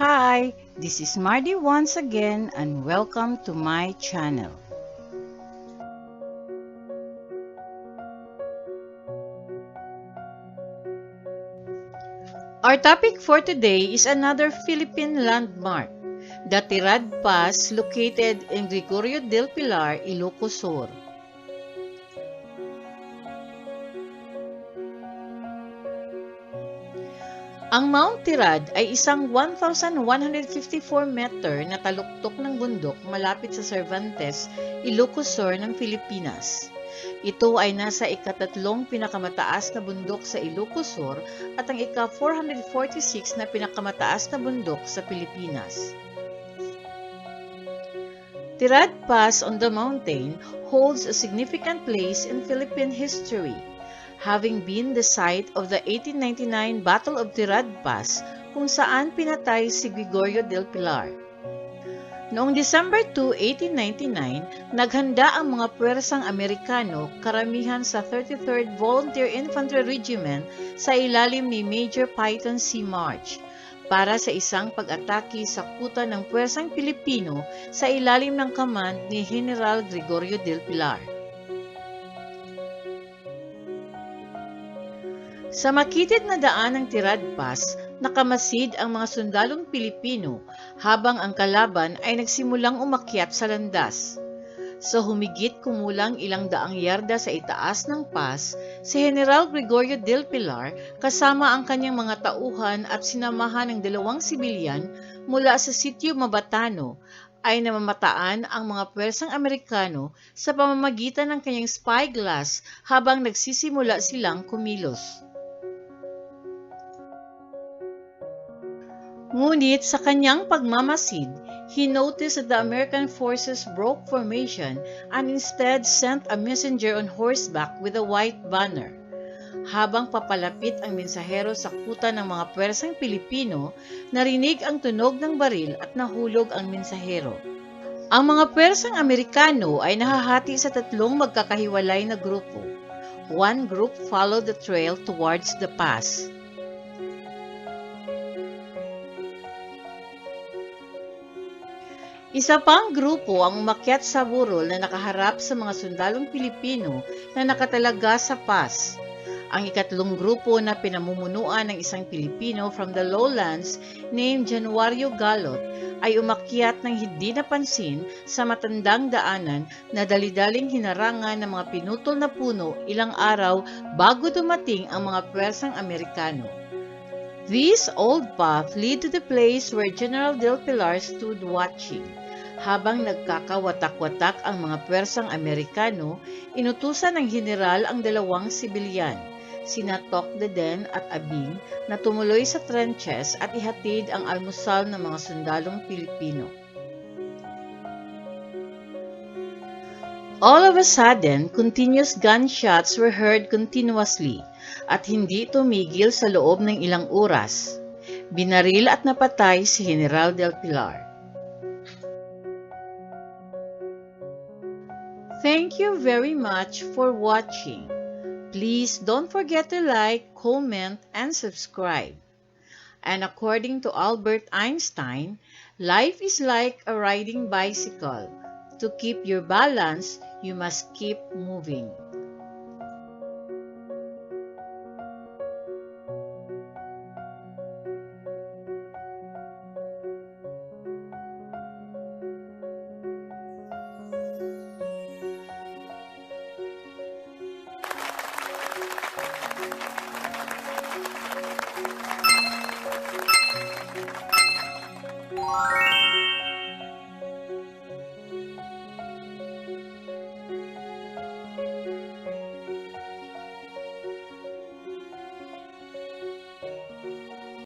Hi, this is Mardi once again and welcome to my channel. Our topic for today is another Philippine landmark, the Tirad Pass located in Gregorio del Pilar, Ilocos Sur. Ang Mount Tirad ay isang 1,154 meter na taluktok ng bundok malapit sa Cervantes, Ilocos Sur ng Pilipinas. Ito ay nasa ikatatlong pinakamataas na bundok sa Ilocos Sur at ang ika-446 na pinakamataas na bundok sa Pilipinas. Tirad Pass on the mountain holds a significant place in Philippine history, having been the site of the 1899 Battle of Tirad Pass kung saan pinatay si Gregorio del Pilar. Noong December 2, 1899, naghanda ang mga puwersang Amerikano, karamihan sa 33rd Volunteer Infantry Regiment sa ilalim ni Major Python C. March, para sa isang pag-atake sa kuta ng puwersang Pilipino sa ilalim ng command ni General Gregorio del Pilar. Sa makitid na daan ng Tirad Pass, nakamasid ang mga sundalong Pilipino habang ang kalaban ay nagsimulang umakyat sa landas. Sa humigit kumulang ilang daang yarda sa itaas ng pass, si General Gregorio del Pilar kasama ang kanyang mga tauhan at sinamahan ng dalawang sibilyan mula sa sitio Mabatano ay namamataan ang mga puwersang Amerikano sa pamamagitan ng kanyang spyglass habang nagsisimula silang kumilos. Ngunit sa kanyang pagmamasid, he noticed that the American forces broke formation and instead sent a messenger on horseback with a white banner. Habang papalapit ang mensahero sa kuta ng mga puwersang Pilipino, narinig ang tunog ng baril at nahulog ang mensahero. Ang mga puwersang Amerikano ay nahahati sa tatlong magkakahiwalay na grupo. One group followed the trail towards the pass. Isa pang grupo ang umakyat sa burol na nakaharap sa mga sundalong Pilipino na nakatalaga sa pass. Ang ikatlong grupo na pinamumunuan ng isang Pilipino from the lowlands named Januario Galot ay umakyat ng hindi napansin sa matandang daanan na dali-daling hinarangan ng mga pinutol na puno ilang araw bago dumating ang mga puwersang Amerikano. This old path led to the place where General del Pilar stood watching. Habang nagkakawatak-watak ang mga puwersang Amerikano, inutusan ng general ang dalawang sibilyan, sina Tocdeden at Abing, na tumuloy sa trenches at ihatid ang almusal ng mga sundalong Pilipino. All of a sudden, continuous gunshots were heard continuously at hindi tumigil sa loob ng ilang oras. Binaril at napatay si General del Pilar. Thank you very much for watching. Please don't forget to like, comment, and subscribe. And according to Albert Einstein, life is like a riding bicycle. To keep your balance, you must keep moving.